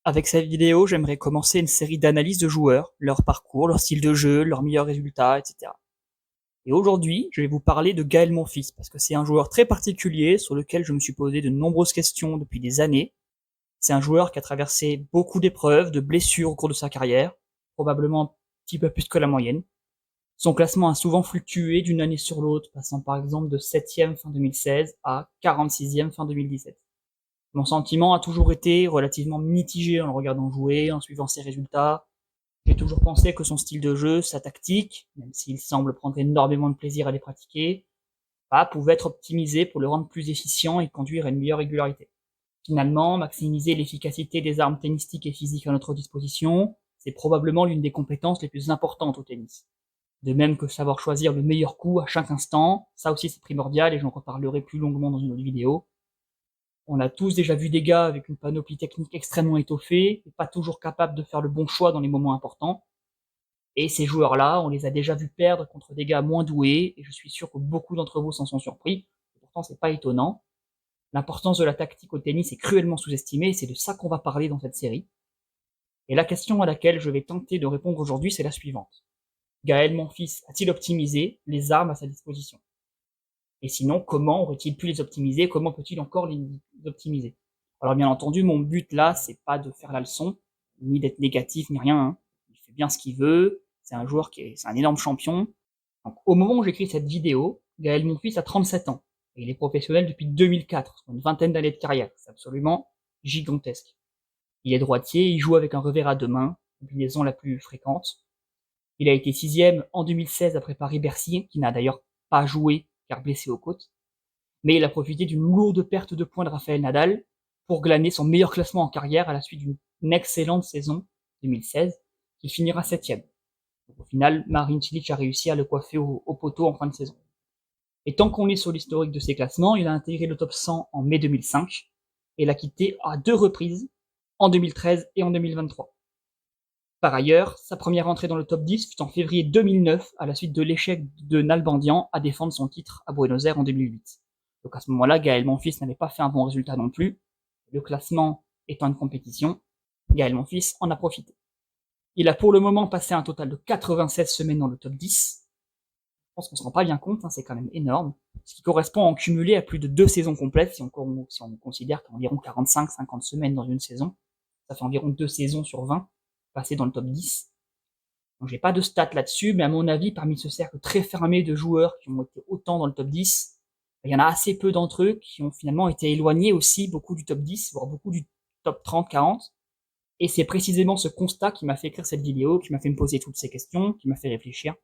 Avec cette vidéo, j'aimerais commencer une série d'analyses de joueurs, leur parcours, leur style de jeu, leurs meilleurs résultats, etc. Et aujourd'hui, je vais vous parler de Gaël Monfils, parce que c'est un joueur très particulier sur lequel je me suis posé de nombreuses questions depuis des années. C'est un joueur qui a traversé beaucoup d'épreuves, de blessures au cours de sa carrière, probablement un petit peu plus que la moyenne. Son classement a souvent fluctué d'une année sur l'autre, passant par exemple de 7e fin 2016 à 46e fin 2017. Mon sentiment a toujours été relativement mitigé en le regardant jouer, en suivant ses résultats. J'ai toujours pensé que son style de jeu, sa tactique, même s'il semble prendre énormément de plaisir à les pratiquer, pouvait être optimisé pour le rendre plus efficient et conduire à une meilleure régularité. Finalement, maximiser l'efficacité des armes tennistiques et physiques à notre disposition, c'est probablement l'une des compétences les plus importantes au tennis. De même que savoir choisir le meilleur coup à chaque instant, ça aussi c'est primordial et j'en reparlerai plus longuement dans une autre vidéo. On a tous déjà vu des gars avec une panoplie technique extrêmement étoffée, et pas toujours capables de faire le bon choix dans les moments importants. Et ces joueurs-là, on les a déjà vus perdre contre des gars moins doués, et je suis sûr que beaucoup d'entre vous s'en sont surpris. Et pourtant, c'est pas étonnant. L'importance de la tactique au tennis est cruellement sous-estimée, et c'est de ça qu'on va parler dans cette série. Et la question à laquelle je vais tenter de répondre aujourd'hui, c'est la suivante. Gaël Monfils a-t-il optimisé les armes à sa disposition? Et sinon, comment aurait-il pu les optimiser? Comment peut-il encore les optimiser? Alors bien entendu, mon but là, c'est pas de faire la leçon, ni d'être négatif, ni rien. Hein. Il fait bien ce qu'il veut. C'est un joueur c'est un énorme champion. Donc, au moment où j'écris cette vidéo, Gaël Monfils a 37 ans. Et il est professionnel depuis 2004, soit une vingtaine d'années de carrière. C'est absolument gigantesque. Il est droitier, il joue avec un revers à deux mains, combinaison la plus fréquente. Il a été sixième en 2016 après Paris-Bercy, qui n'a d'ailleurs pas joué car blessé aux côtes. Mais il a profité d'une lourde perte de points de Rafael Nadal pour glaner son meilleur classement en carrière à la suite d'une excellente saison 2016, qui finira septième. Au final, Marin Cilic a réussi à le coiffer au poteau en fin de saison. Et tant qu'on est sur l'historique de ses classements, il a intégré le top 100 en mai 2005 et l'a quitté à deux reprises, en 2013 et en 2023. Par ailleurs, sa première entrée dans le top 10 fut en février 2009 à la suite de l'échec de Nalbandian à défendre son titre à Buenos Aires en 2008. Donc à ce moment-là, Gaël Monfils n'avait pas fait un bon résultat non plus. Le classement étant une compétition, Gaël Monfils en a profité. Il a pour le moment passé un total de 96 semaines dans le top 10. Je pense qu'on se rend pas bien compte, hein, c'est quand même énorme. Ce qui correspond en cumulé à plus de 2 saisons complètes, si on considère qu'environ 45-50 semaines dans une saison. Ça fait environ 2 saisons sur 20 passées dans le top 10. Donc j'ai pas de stats là-dessus, mais à mon avis, parmi ce cercle très fermé de joueurs qui ont été autant dans le top 10, il y en a assez peu d'entre eux qui ont finalement été éloignés aussi beaucoup du top 10, voire beaucoup du top 30-40. Et c'est précisément ce constat qui m'a fait écrire cette vidéo, qui m'a fait me poser toutes ces questions, qui m'a fait réfléchir.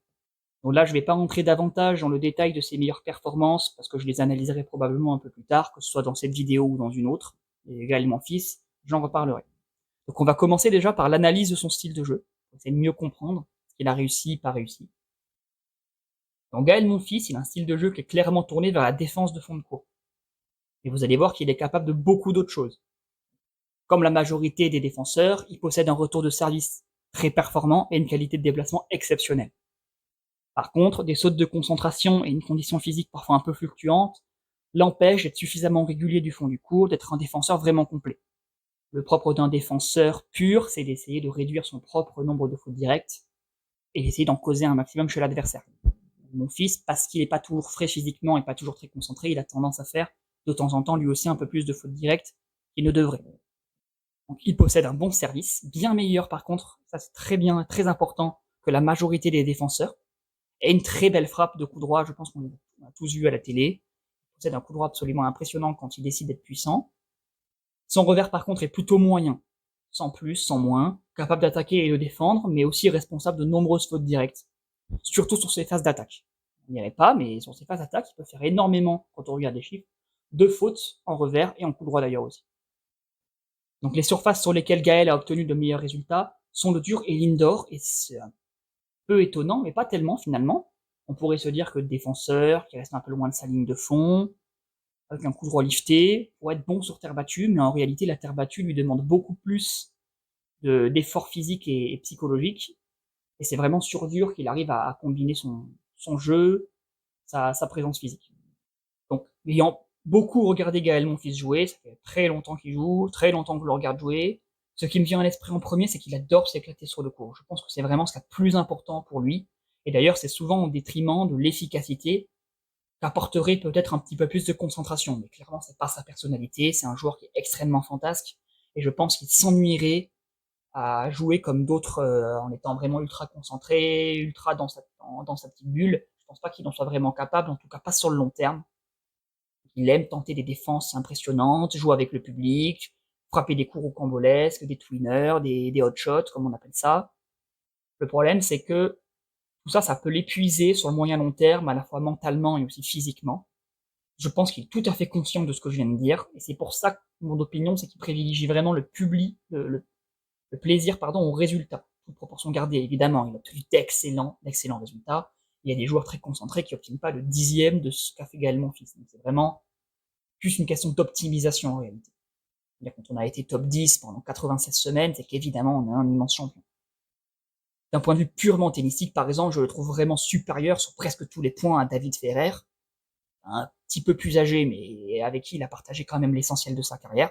Donc là, je vais pas rentrer davantage dans le détail de ses meilleures performances, parce que je les analyserai probablement un peu plus tard, que ce soit dans cette vidéo ou dans une autre, et également fils, j'en reparlerai. Donc on va commencer déjà par l'analyse de son style de jeu, pour essayer de mieux comprendre ce qu'il a réussi, pas réussi. Donc Gaël Monfils, il a un style de jeu qui est clairement tourné vers la défense de fond de cours. Et vous allez voir qu'il est capable de beaucoup d'autres choses. Comme la majorité des défenseurs, il possède un retour de service très performant et une qualité de déplacement exceptionnelle. Par contre, des sautes de concentration et une condition physique parfois un peu fluctuante l'empêchent d'être suffisamment régulier du fond du court, d'être un défenseur vraiment complet. Le propre d'un défenseur pur, c'est d'essayer de réduire son propre nombre de fautes directes et d'essayer d'en causer un maximum chez l'adversaire. Monfils, parce qu'il n'est pas toujours frais physiquement et pas toujours très concentré, il a tendance à faire de temps en temps lui aussi un peu plus de fautes directes qu'il ne devrait. Donc il possède un bon service, bien meilleur par contre, ça c'est très bien, très important, que la majorité des défenseurs, et une très belle frappe de coup droit, je pense qu'on a tous vu à la télé. Il possède un coup droit absolument impressionnant quand il décide d'être puissant. Son revers par contre est plutôt moyen, sans plus, sans moins, capable d'attaquer et de défendre, mais aussi responsable de nombreuses fautes directes, surtout sur ses phases d'attaque. On n'y avait pas, mais sur ses phases d'attaque, il peut faire énormément, quand on regarde les chiffres, de fautes en revers et en coup droit d'ailleurs aussi. Donc les surfaces sur lesquelles Gaël a obtenu de meilleurs résultats sont le dur et l'indoor, et c'est un peu étonnant, mais pas tellement finalement. On pourrait se dire que le défenseur, qui reste un peu loin de sa ligne de fond, avec un coup droit lifté, pourrait être bon sur terre battue, mais en réalité la terre battue lui demande beaucoup plus d'efforts physiques et psychologiques, et c'est vraiment sur dur qu'il arrive à combiner son jeu, sa présence physique. Donc, ayant beaucoup regardé Gaël Monfils jouer, ça fait très longtemps qu'il joue, très longtemps que je le regarde jouer, Ce qui me vient à l'esprit en premier, c'est qu'il adore s'éclater sur le court. Je pense que c'est vraiment ce qu'il y a de plus important pour lui. Et d'ailleurs, c'est souvent au détriment de l'efficacité qu'apporterait peut-être un petit peu plus de concentration. Mais clairement, c'est pas sa personnalité. C'est un joueur qui est extrêmement fantasque. Et je pense qu'il s'ennuierait à jouer comme d'autres en étant vraiment ultra concentré, ultra dans sa petite bulle. Je pense pas qu'il en soit vraiment capable, en tout cas pas sur le long terme. Il aime tenter des défenses impressionnantes, jouer avec le public, frapper des coups rocambolesques, des twinners, des hot shots, comme on appelle ça. Le problème, c'est que tout ça, ça peut l'épuiser sur le moyen long terme, à la fois mentalement et aussi physiquement. Je pense qu'il est tout à fait conscient de ce que je viens de dire, et c'est pour ça que mon opinion, c'est qu'il privilégie vraiment le public, le plaisir, pardon, au résultat. Toute proportion gardée, évidemment, il a obtenu d'excellents résultats. Il y a des joueurs très concentrés qui n'obtiennent pas le dixième de ce qu'a fait Gaël Monfils. Donc c'est vraiment plus une question d'optimisation en réalité. Quand on a été top 10 pendant 96 semaines, c'est qu'évidemment, on est un immense champion. D'un point de vue purement tennistique, par exemple, je le trouve vraiment supérieur sur presque tous les points à David Ferrer, un petit peu plus âgé, mais avec qui il a partagé quand même l'essentiel de sa carrière.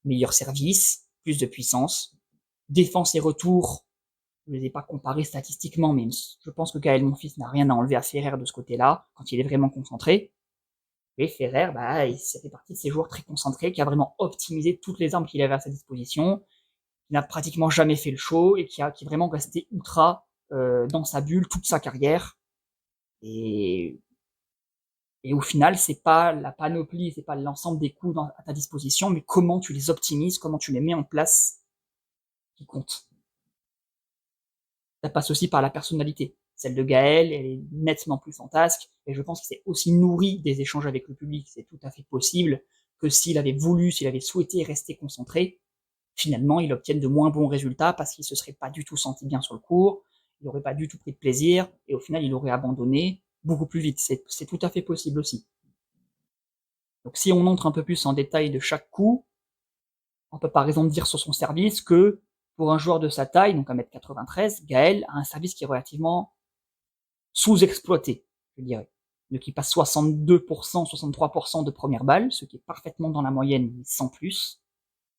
Meilleur service, plus de puissance, défense et retour, je ne les ai pas comparés statistiquement, mais je pense que Gaël Monfils n'a rien à enlever à Ferrer de ce côté-là, quand il est vraiment concentré. Et Ferrer, ça fait partie de ces joueurs très concentrés, qui a vraiment optimisé toutes les armes qu'il avait à sa disposition, qui n'a pratiquement jamais fait le show, et qui est vraiment resté ultra dans sa bulle toute sa carrière. Et, et au final, c'est pas la panoplie, c'est pas l'ensemble des coups à ta disposition, mais comment tu les optimises, comment tu les mets en place qui compte. Ça passe aussi par la personnalité. Celle de Gaël, elle est nettement plus fantasque, et je pense que c'est aussi nourri des échanges avec le public. C'est tout à fait possible que s'il avait voulu, s'il avait souhaité rester concentré, finalement, il obtienne de moins bons résultats parce qu'il se serait pas du tout senti bien sur le court, il aurait pas du tout pris de plaisir, et au final, il aurait abandonné beaucoup plus vite. C'est tout à fait possible aussi. Donc si on entre un peu plus en détail de chaque coup, on peut par exemple dire sur son service que pour un joueur de sa taille, donc 1m93, Gaël a un service qui est relativement sous-exploité, je dirais. Donc il passe 62%, 63% de première balle, ce qui est parfaitement dans la moyenne, mais sans plus.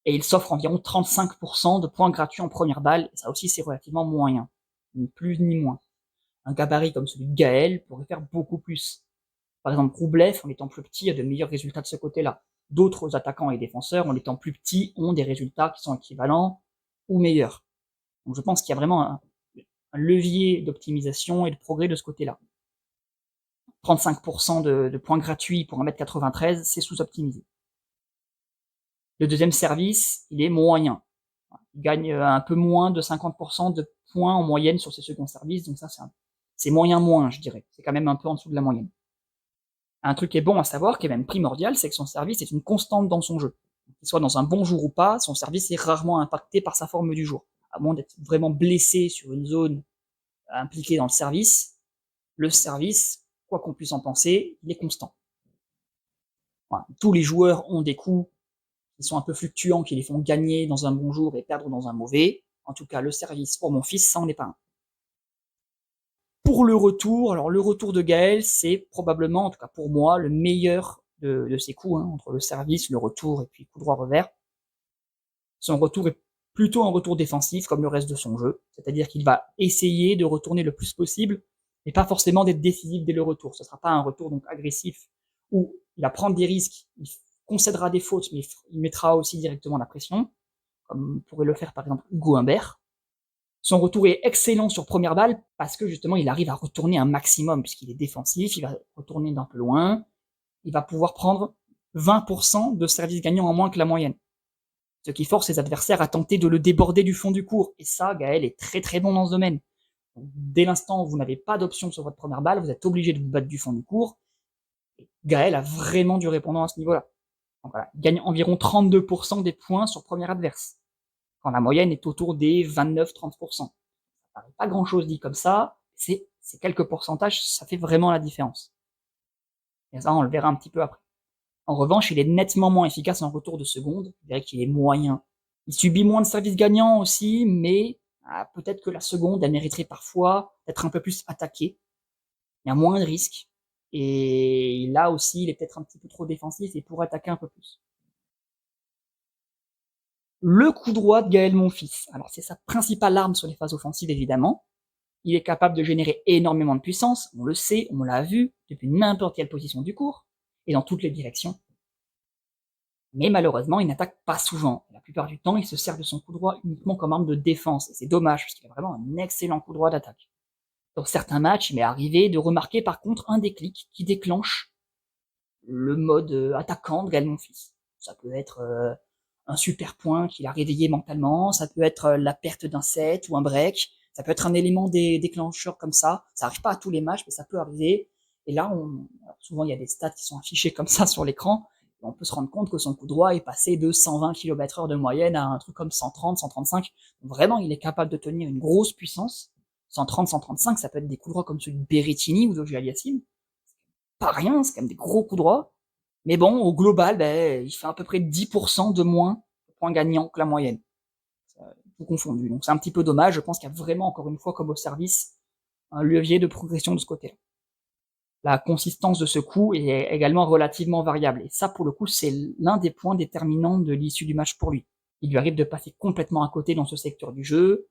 Et il s'offre environ 35% de points gratuits en première balle, et ça aussi c'est relativement moyen. Ni plus ni moins. Un gabarit comme celui de Gaël pourrait faire beaucoup plus. Par exemple, Roublev, en étant plus petit, a de meilleurs résultats de ce côté-là. D'autres attaquants et défenseurs, en étant plus petits, ont des résultats qui sont équivalents ou meilleurs. Donc je pense qu'il y a vraiment un levier d'optimisation et de progrès de ce côté-là. 35% de points gratuits pour 1m93, c'est sous-optimisé. Le deuxième service, il est moyen. Il gagne un peu moins de 50% de points en moyenne sur ses seconds services, donc ça c'est moyen, je dirais. C'est quand même un peu en dessous de la moyenne. Un truc qui est bon à savoir, qui est même primordial, c'est que son service est une constante dans son jeu. Qu'il soit dans un bon jour ou pas, son service est rarement impacté par sa forme du jour. À moins d'être vraiment blessé sur une zone impliquée dans le service, quoi qu'on puisse en penser, il est constant. Voilà. Tous les joueurs ont des coups qui sont un peu fluctuants, qui les font gagner dans un bon jour et perdre dans un mauvais. En tout cas, le service pour mon fils, ça en est pas un. Pour le retour, alors le retour de Gaël, c'est probablement, en tout cas pour moi, le meilleur de ses coups, hein, entre le service, le retour et puis coup droit revers. Son retour est plutôt un retour défensif, comme le reste de son jeu, c'est-à-dire qu'il va essayer de retourner le plus possible, mais pas forcément d'être décisif dès le retour. Ce sera pas un retour donc agressif, où il va prendre des risques, il concédera des fautes, mais il mettra aussi directement la pression, comme pourrait le faire par exemple Hugo Humbert. Son retour est excellent sur première balle parce que justement il arrive à retourner un maximum puisqu'il est défensif, il va retourner d'un peu loin, il va pouvoir prendre 20% de services gagnants en moins que la moyenne. Ce qui force ses adversaires à tenter de le déborder du fond du court. Et ça, Gaël est très très bon dans ce domaine. Donc, dès l'instant où vous n'avez pas d'option sur votre première balle, vous êtes obligé de vous battre du fond du court. Et Gaël a vraiment du répondant à ce niveau-là. Donc voilà, il gagne environ 32% des points sur première adverse, quand la moyenne est autour des 29-30%. Ça paraît pas grand-chose dit comme ça, c'est quelques pourcentages, ça fait vraiment la différence. Et ça, on le verra un petit peu après. En revanche, il est nettement moins efficace en retour de seconde, vous verrez qu'il est moyen. Il subit moins de services gagnants aussi, mais peut-être que la seconde, elle mériterait parfois d'être un peu plus attaquée. Il y a moins de risques. Et là aussi, il est peut-être un petit peu trop défensif et pourrait attaquer un peu plus. Le coup droit de Gaël Monfils. Alors c'est sa principale arme sur les phases offensives évidemment. Il est capable de générer énormément de puissance, on le sait, on l'a vu, depuis n'importe quelle position du court, et dans toutes les directions. Mais malheureusement, il n'attaque pas souvent. La plupart du temps, il se sert de son coup droit uniquement comme arme de défense, et c'est dommage, parce qu'il a vraiment un excellent coup droit d'attaque. Dans certains matchs, il m'est arrivé de remarquer par contre un déclic qui déclenche le mode attaquant de Gaël Monfils. Ça peut être un super point qu'il a réveillé mentalement, ça peut être la perte d'un set ou un break, ça peut être un élément déclencheur comme ça. Ça arrive pas à tous les matchs, mais ça peut arriver. Et là, souvent il y a des stats qui sont affichés comme ça sur l'écran, et on peut se rendre compte que son coup droit est passé de 120 km/h de moyenne à un truc comme 130, 135. Donc vraiment, il est capable de tenir une grosse puissance. 130, 135, ça peut être des coups droits comme celui de Berrettini ou d'Auger Aliassime. Pas rien, c'est quand même des gros coups droits. Mais bon, au global, il fait à peu près 10% de moins de points gagnants que la moyenne. Tout confondu. Donc c'est un petit peu dommage. Je pense qu'il y a vraiment, encore une fois, comme au service, un levier de progression de ce côté-là. La consistance de ce coup est également relativement variable. Et ça, pour le coup, c'est l'un des points déterminants de l'issue du match pour lui. Il lui arrive de passer complètement à côté dans ce secteur du jeu,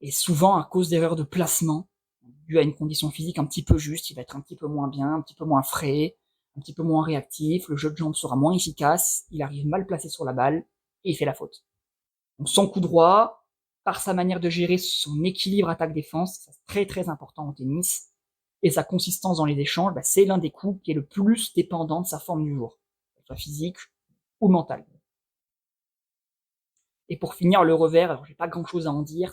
et souvent à cause d'erreurs de placement, dû à une condition physique un petit peu juste, il va être un petit peu moins bien, un petit peu moins frais, un petit peu moins réactif, le jeu de jambes sera moins efficace, il arrive mal placé sur la balle, et il fait la faute. Donc son coup droit, par sa manière de gérer son équilibre attaque-défense, c'est très très important en tennis, et sa consistance dans les échanges, c'est l'un des coups qui est le plus dépendant de sa forme du jour, que ce soit physique ou mentale. Et pour finir, le revers, alors j'ai pas grand chose à en dire,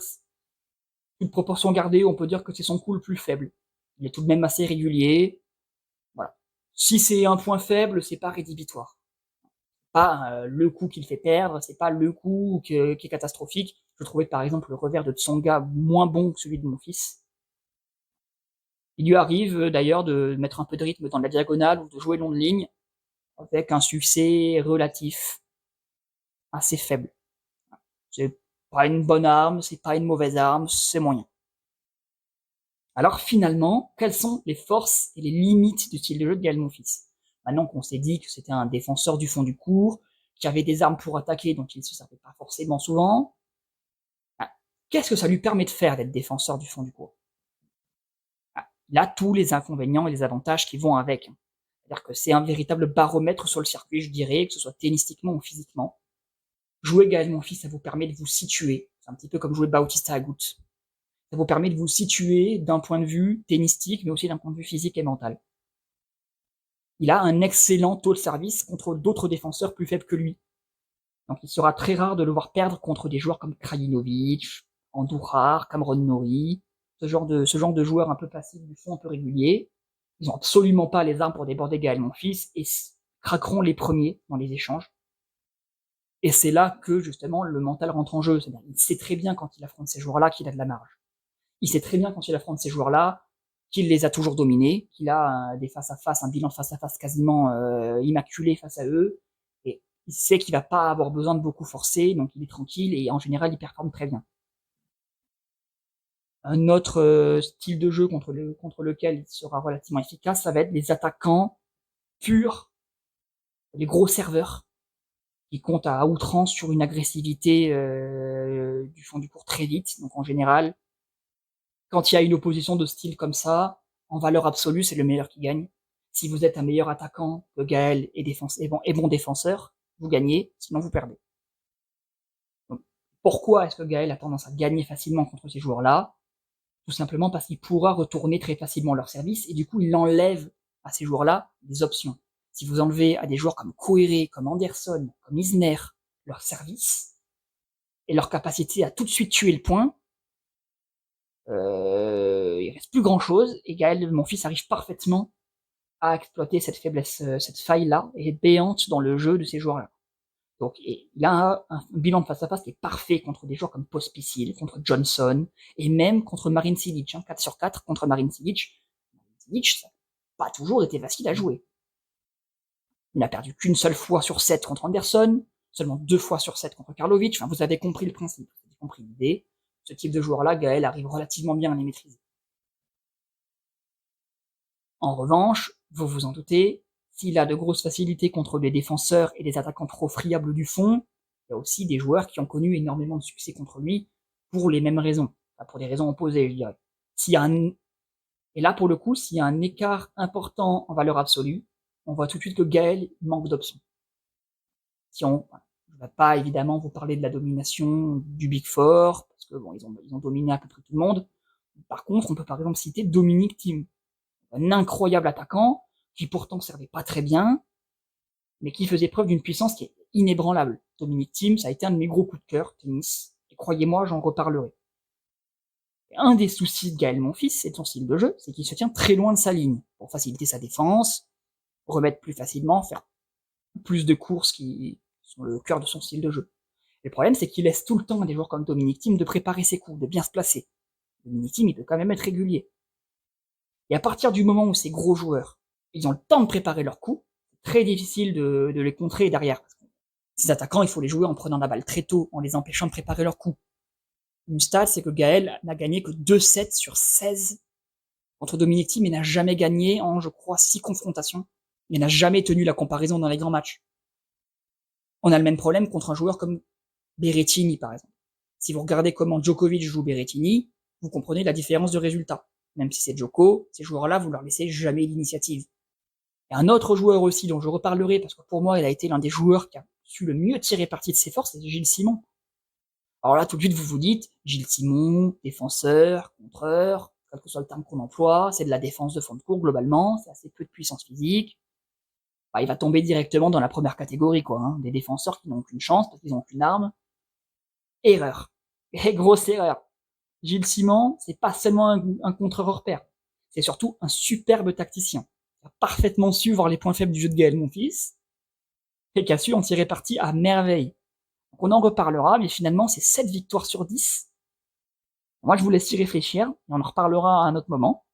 toute proportion gardée, on peut dire que c'est son coup le plus faible. Il est tout de même assez régulier. Voilà. Si c'est un point faible, c'est pas rédhibitoire. Pas le coup qui le fait perdre, c'est pas le coup qui est catastrophique. Je trouvais par exemple le revers de Tsonga moins bon que celui de mon fils. Il lui arrive d'ailleurs de mettre un peu de rythme dans la diagonale ou de jouer long de ligne avec un succès relatif assez faible. C'est pas une bonne arme, c'est pas une mauvaise arme, c'est moyen. Alors finalement, quelles sont les forces et les limites du style de jeu de Gaël Monfils? Maintenant qu'on s'est dit que c'était un défenseur du fond du court, qui avait des armes pour attaquer dont il ne se servait pas forcément souvent, qu'est-ce que ça lui permet de faire d'être défenseur du fond du court? Il a tous les inconvénients et les avantages qui vont avec. C'est-à-dire que c'est un véritable baromètre sur le circuit, je dirais, que ce soit tennistiquement ou physiquement. Jouer Gaël Monfils, ça vous permet de vous situer. C'est un petit peu comme jouer Bautista Agut. Ça vous permet de vous situer d'un point de vue tennistique, mais aussi d'un point de vue physique et mental. Il a un excellent taux de service contre d'autres défenseurs plus faibles que lui. Donc il sera très rare de le voir perdre contre des joueurs comme Krajinovic, Andujar, Cameron Norrie, ce genre de joueurs un peu passifs du fond, un peu réguliers. Ils n'ont absolument pas les armes pour déborder Gaël Monfils et craqueront les premiers dans les échanges. Et c'est là que justement le mental rentre en jeu. C'est-à-dire, il sait très bien quand il affronte ces joueurs-là qu'il a de la marge. Il sait très bien quand il affronte ces joueurs-là qu'il les a toujours dominés, qu'il a des face-à-face, un bilan face-à-face quasiment immaculé face à eux, et il sait qu'il va pas avoir besoin de beaucoup forcer, donc il est tranquille, et en général, il performe très bien. Un autre style de jeu contre lequel il sera relativement efficace, ça va être les attaquants purs, les gros serveurs, qui comptent à outrance sur une agressivité du fond du court très vite, donc en général, quand il y a une opposition de style comme ça, en valeur absolue, c'est le meilleur qui gagne. Si vous êtes un meilleur attaquant que Gaël et bon défenseur, vous gagnez, sinon vous perdez. Donc, pourquoi est-ce que Gaël a tendance à gagner facilement contre ces joueurs-là? Tout simplement parce qu'il pourra retourner très facilement leur service, et du coup, il enlève à ces joueurs-là des options. Si vous enlevez à des joueurs comme Coeré, comme Anderson, comme Isner, leur service, et leur capacité à tout de suite tuer le point, il reste plus grand chose, et Gaël, mon fils, arrive parfaitement à exploiter cette faiblesse, cette faille-là, et est béante dans le jeu de ces joueurs-là. Donc, il a un bilan de face à face qui est parfait contre des joueurs comme Pospisil, contre Johnson, et même contre Marin Cilic, 4 sur 4 contre Marin Cilic. Marin Cilic, ça n'a pas toujours été facile à jouer. Il n'a perdu qu'une seule fois sur 7 contre Anderson, seulement 2 fois sur 7 contre Karlovic. Enfin, vous avez compris le principe, vous avez compris l'idée. Ce type de joueurs-là, Gaël arrive relativement bien à les maîtriser. En revanche, vous vous en doutez, s'il a de grosses facilités contre des défenseurs et des attaquants trop friables du fond, Il y a aussi des joueurs qui ont connu énormément de succès contre lui pour les mêmes raisons, enfin, pour des raisons opposées, je dirais. S'il y a un... Et là, pour le coup, s'il y a un écart important en valeur absolue, on voit tout de suite que Gaël manque d'options. Si on... Je ne vais pas évidemment vous parler de la domination du Big Four, parce que bon, ils ont dominé à peu près tout le monde. Par contre, on peut par exemple citer Dominic Thiem, un incroyable attaquant, qui pourtant servait pas très bien, mais qui faisait preuve d'une puissance qui est inébranlable. Dominic Thiem, ça a été un de mes gros coups de cœur, tennis, et croyez-moi, j'en reparlerai. Et un des soucis de Gaël Monfils, c'est de son style de jeu, c'est qu'il se tient très loin de sa ligne, pour faciliter sa défense, remettre plus facilement, faire plus de courses qui sont le cœur de son style de jeu. Le problème, c'est qu'il laisse tout le temps à des joueurs comme Dominic Thiem de préparer ses coups, de bien se placer. Dominic Thiem, il peut quand même être régulier. Et à partir du moment où ces gros joueurs, ils ont le temps de préparer leurs coups, c'est très difficile de les contrer derrière. Ces attaquants, il faut les jouer en prenant la balle très tôt, en les empêchant de préparer leurs coups. Une stat, c'est que Gaël n'a gagné que 2 sets sur 16 contre Dominic Thiem, mais n'a jamais gagné en, je crois, 6 confrontations. Il n'a jamais tenu la comparaison dans les grands matchs. On a le même problème contre un joueur comme Berrettini, par exemple. Si vous regardez comment Djokovic joue Berrettini, vous comprenez la différence de résultat. Même si c'est Djoko, ces joueurs-là, vous leur laissez jamais l'initiative. Et un autre joueur aussi dont je reparlerai, parce que pour moi, il a été l'un des joueurs qui a su le mieux tirer parti de ses forces, c'est Gilles Simon. Alors là, tout de suite, vous vous dites, Gilles Simon, défenseur, contreur, quel que soit le terme qu'on emploie, c'est de la défense de fond de cours, globalement, c'est assez peu de puissance physique. Bah, il va tomber directement dans la première catégorie, quoi, hein, des défenseurs qui n'ont aucune chance parce qu'ils n'ont aucune arme. Erreur. Et grosse erreur. Gilles Simon, c'est pas seulement un contreur hors pair, c'est surtout un superbe tacticien. Il a parfaitement su voir les points faibles du jeu de Gaël Monfils, et qui a su en tirer parti à merveille. Donc on en reparlera, mais finalement c'est 7 victoires sur 10. Moi je vous laisse y réfléchir, et on en reparlera à un autre moment.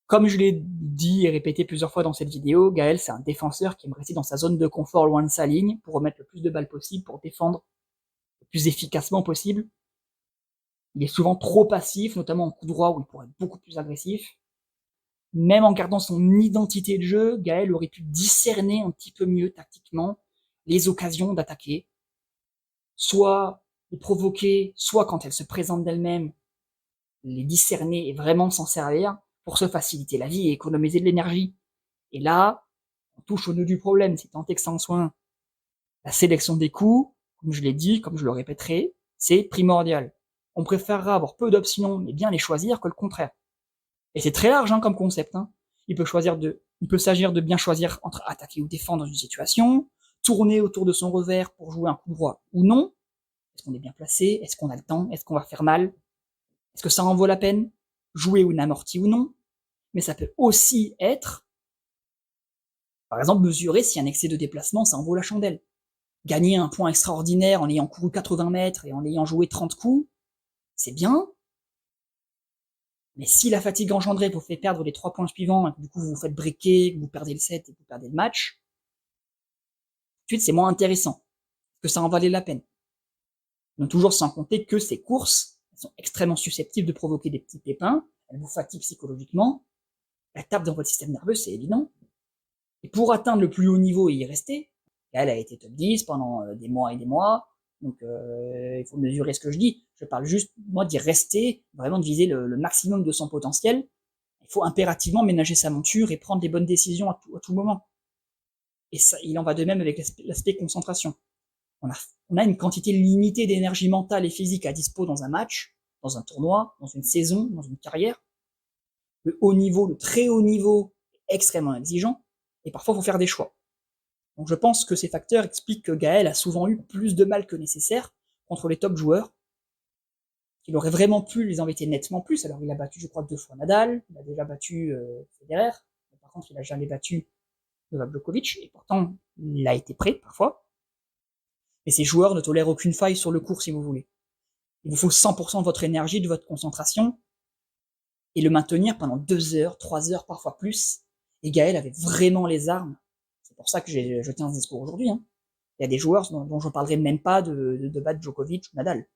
Comme je l'ai dit et répété plusieurs fois dans cette vidéo, Gaël c'est un défenseur qui aime rester dans sa zone de confort loin de sa ligne, pour remettre le plus de balles possible, pour défendre le plus efficacement possible. Il est souvent trop passif, notamment en coup droit où il pourrait être beaucoup plus agressif. Même en gardant son identité de jeu, Gaël aurait pu discerner un petit peu mieux tactiquement les occasions d'attaquer, soit les provoquer, soit quand elles se présentent d'elles-mêmes, les discerner et vraiment s'en servir pour se faciliter la vie et économiser de l'énergie. Et là, on touche au nœud du problème, si tant est que ça en soit un. La sélection des coups, comme je l'ai dit, comme je le répéterai, c'est primordial. On préférera avoir peu d'options, mais bien les choisir que le contraire. Et c'est très large, hein, comme concept, hein. Il peut s'agir de bien choisir entre attaquer ou défendre dans une situation, tourner autour de son revers pour jouer un coup droit ou non. Est-ce qu'on est bien placé? Est-ce qu'on a le temps? Est-ce qu'on va faire mal? Est-ce que ça en vaut la peine? Jouer une amortie ou non? Mais ça peut aussi être, par exemple, mesurer si un excès de déplacement, ça en vaut la chandelle. Gagner un point extraordinaire en ayant couru 80 mètres et en ayant joué 30 coups, c'est bien. Mais si la fatigue engendrée vous fait perdre les 3 points suivants, et que du coup vous vous faites briquer, que vous perdez le set et que vous perdez le match, tout de suite c'est moins intéressant. Que ça en valait la peine. Donc toujours sans compter que ces courses, elles sont extrêmement susceptibles de provoquer des petits pépins, elles vous fatiguent psychologiquement, elles tapent dans votre système nerveux, c'est évident. Et pour atteindre le plus haut niveau et y rester, elle a été top 10 pendant des mois et des mois, donc il faut mesurer ce que je dis. Je parle juste, moi, d'y rester, vraiment de viser le maximum de son potentiel. Il faut impérativement ménager sa monture et prendre les bonnes décisions à tout moment. Et ça, il en va de même avec l'aspect concentration. On a une quantité limitée d'énergie mentale et physique à dispo dans un match, dans un tournoi, dans une saison, dans une carrière. Le haut niveau, le très haut niveau, est extrêmement exigeant, et parfois il faut faire des choix. Donc je pense que ces facteurs expliquent que Gaël a souvent eu plus de mal que nécessaire contre les top joueurs, qu'il aurait vraiment pu les embêter nettement plus. Alors il a battu, je crois, 2 fois Nadal, il a déjà battu Federer, mais par contre il a jamais battu Novak Djokovic, et pourtant il a été prêt parfois. Et ces joueurs ne tolèrent aucune faille sur le court, si vous voulez. Il vous faut 100% de votre énergie, de votre concentration, et le maintenir pendant 2 heures, 3 heures, parfois plus. Et Gaël avait vraiment les armes. C'est pour ça que je tiens ce discours aujourd'hui, hein. Il y a des joueurs dont je ne parlerai même pas de battre Djokovic ou Nadal.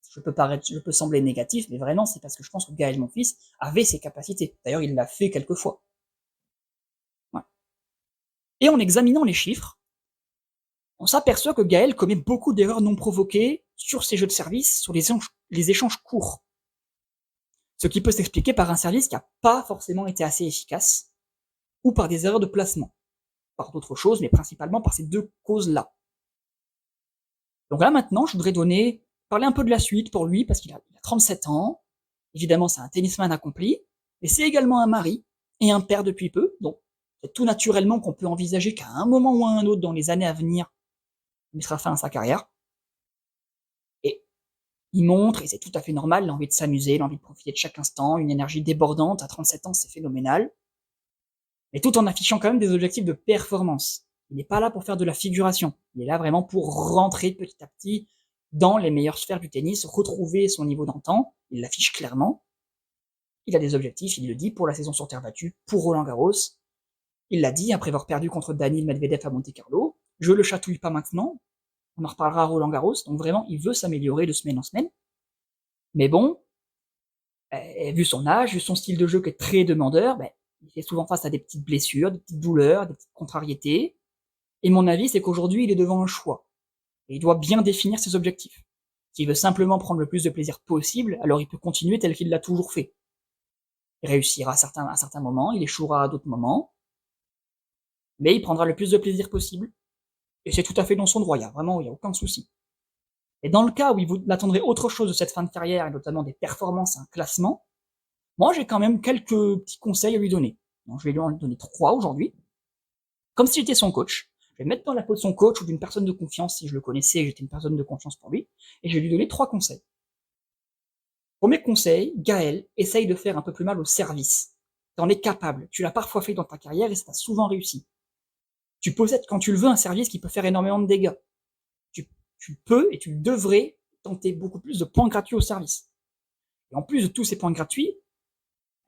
Je peux sembler négatif, mais vraiment c'est parce que je pense que Gaël Monfils avait ses capacités. D'ailleurs, il l'a fait quelques fois. Ouais. Et en examinant les chiffres, on s'aperçoit que Gaël commet beaucoup d'erreurs non provoquées sur ses jeux de service, sur les échanges courts. Ce qui peut s'expliquer par un service qui n'a pas forcément été assez efficace, ou par des erreurs de placement, par d'autres choses, mais principalement par ces deux causes-là. Donc là maintenant, je voudrais parler un peu de la suite pour lui, parce qu'il a 37 ans, évidemment c'est un tennisman accompli, mais c'est également un mari, et un père depuis peu, donc c'est tout naturellement qu'on peut envisager qu'à un moment ou à un autre dans les années à venir, il mettra fin à sa carrière. Et il montre, et c'est tout à fait normal, l'envie de s'amuser, l'envie de profiter de chaque instant, une énergie débordante, à 37 ans c'est phénoménal, mais tout en affichant quand même des objectifs de performance. Il n'est pas là pour faire de la figuration, il est là vraiment pour rentrer petit à petit dans les meilleures sphères du tennis, retrouver son niveau d'antan, il l'affiche clairement. Il a des objectifs, il le dit, pour la saison sur terre battue, pour Roland-Garros. Il l'a dit après avoir perdu contre Daniil Medvedev à Monte-Carlo. Je le chatouille pas maintenant, on en reparlera à Roland-Garros, donc vraiment, il veut s'améliorer de semaine en semaine. Mais bon, vu son âge, vu son style de jeu qui est très demandeur, il fait souvent face à des petites blessures, des petites douleurs, des petites contrariétés. Et mon avis, c'est qu'aujourd'hui, il est devant un choix. Et il doit bien définir ses objectifs. S'il veut simplement prendre le plus de plaisir possible, alors il peut continuer tel qu'il l'a toujours fait. Il réussira à certains moments, il échouera à d'autres moments, mais il prendra le plus de plaisir possible. Et c'est tout à fait dans son droit, il y a aucun souci. Et dans le cas où il attendrait autre chose de cette fin de carrière, et notamment des performances, un classement, moi j'ai quand même quelques petits conseils à lui donner. Donc, je vais lui en donner 3 aujourd'hui. Comme si j'étais son coach. Je vais me mettre dans la peau de son coach ou d'une personne de confiance si je le connaissais et j'étais une personne de confiance pour lui, et je vais lui donner 3 conseils. Premier conseil, Gaël, essaye de faire un peu plus mal au service. T'en es capable, tu l'as parfois fait dans ta carrière et ça t'a souvent réussi. Tu possèdes quand tu le veux un service qui peut faire énormément de dégâts. Tu peux et tu devrais tenter beaucoup plus de points gratuits au service. Et en plus de tous ces points gratuits,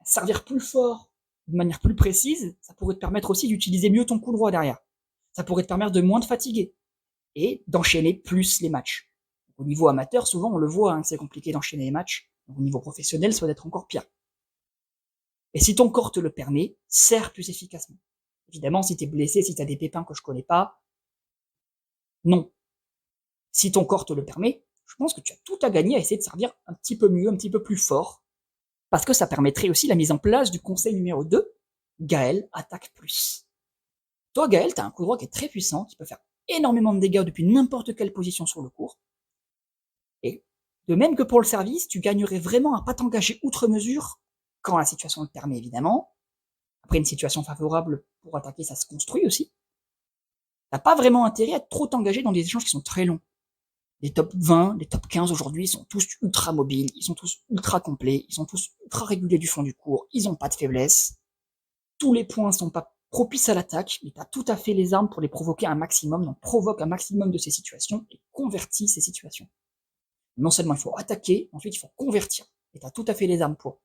servir plus fort, de manière plus précise, ça pourrait te permettre aussi d'utiliser mieux ton coup droit derrière. Ça pourrait te permettre de moins te fatiguer et d'enchaîner plus les matchs. Au niveau amateur, souvent on le voit, c'est compliqué d'enchaîner les matchs. Au niveau professionnel, ça doit être encore pire. Et si ton corps te le permet, serre plus efficacement. Évidemment, si t'es blessé, si t'as des pépins que je connais pas, non. Si ton corps te le permet, je pense que tu as tout à gagner à essayer de servir un petit peu mieux, un petit peu plus fort, parce que ça permettrait aussi la mise en place du conseil numéro 2, Gaël attaque plus. Toi, Gaël, t'as un coup droit qui est très puissant, qui peut faire énormément de dégâts depuis n'importe quelle position sur le court. Et de même que pour le service, tu gagnerais vraiment à pas t'engager outre mesure, quand la situation le permet évidemment. Après, une situation favorable pour attaquer, ça se construit aussi. T'as pas vraiment intérêt à trop t'engager dans des échanges qui sont très longs. Les top 20, les top 15 aujourd'hui, ils sont tous ultra mobiles, ils sont tous ultra complets, ils sont tous ultra réguliers du fond du court, ils ont pas de faiblesse. Tous les points sont pas propices à l'attaque, mais t'as tout à fait les armes pour les provoquer un maximum, donc provoque un maximum de ces situations et convertis ces situations. Non seulement il faut attaquer, ensuite il faut convertir. Et t'as tout à fait les armes pour.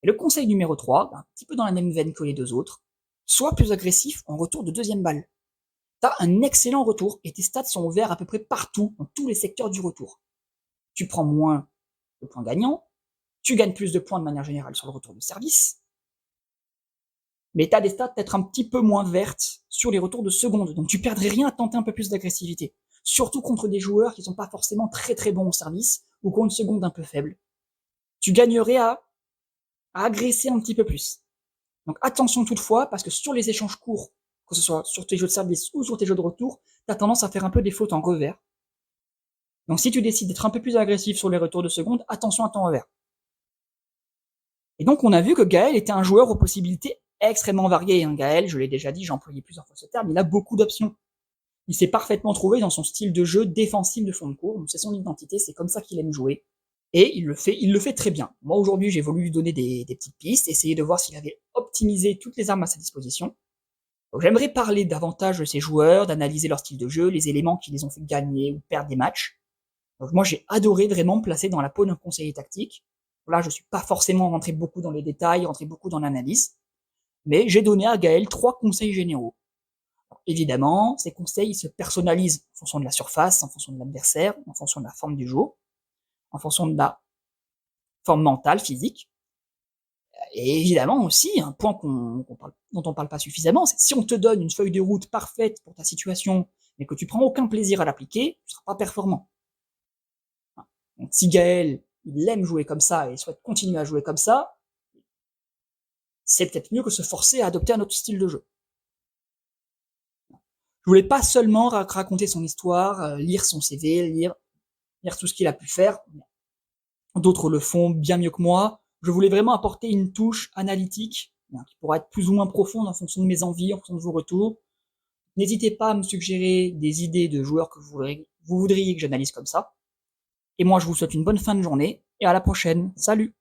Et le conseil numéro 3, un petit peu dans la même veine que les deux autres, sois plus agressif en retour de deuxième balle. T'as un excellent retour et tes stats sont ouverts à peu près partout, dans tous les secteurs du retour. Tu prends moins de points gagnants, tu gagnes plus de points de manière générale sur le retour de service, mais t'as des stats peut-être un petit peu moins vertes sur les retours de seconde, donc tu perdrais rien à tenter un peu plus d'agressivité. Surtout contre des joueurs qui sont pas forcément très très bons au service, ou qui ont une seconde un peu faible. Tu gagnerais à agresser un petit peu plus. Donc attention toutefois, parce que sur les échanges courts, que ce soit sur tes jeux de service ou sur tes jeux de retour, t'as tendance à faire un peu des fautes en revers. Donc si tu décides d'être un peu plus agressif sur les retours de seconde, attention à ton revers. Et donc on a vu que Gaël était un joueur aux possibilités extrêmement variées. Gaël, je l'ai déjà dit, j'ai employé plusieurs fois ce terme, il a beaucoup d'options. Il s'est parfaitement trouvé dans son style de jeu défensif de fond de cours, donc c'est son identité, c'est comme ça qu'il aime jouer. Et il le fait très bien. Moi aujourd'hui j'ai voulu lui donner des petites pistes, essayer de voir s'il avait optimisé toutes les armes à sa disposition. Donc j'aimerais parler davantage de ces joueurs, d'analyser leur style de jeu, les éléments qui les ont fait gagner ou perdre des matchs. Donc moi j'ai adoré vraiment me placer dans la peau d'un conseiller tactique. Là je suis pas forcément rentré beaucoup dans les détails, rentré beaucoup dans l'analyse, mais j'ai donné à Gaël 3 conseils généraux. Alors, évidemment, ces conseils se personnalisent en fonction de la surface, en fonction de l'adversaire, en fonction de la forme du jeu, en fonction de la forme mentale, physique. Et évidemment aussi, un point dont on parle pas suffisamment, c'est que si on te donne une feuille de route parfaite pour ta situation, mais que tu prends aucun plaisir à l'appliquer, tu seras pas performant. Donc si Gaël, il aime jouer comme ça et souhaite continuer à jouer comme ça, c'est peut-être mieux que se forcer à adopter un autre style de jeu. Je voulais pas seulement raconter son histoire, lire son CV, lire tout ce qu'il a pu faire. D'autres le font bien mieux que moi. Je voulais vraiment apporter une touche analytique, qui pourra être plus ou moins profonde en fonction de mes envies, en fonction de vos retours. N'hésitez pas à me suggérer des idées de joueurs que vous voudriez que j'analyse comme ça. Et moi, je vous souhaite une bonne fin de journée et à la prochaine. Salut!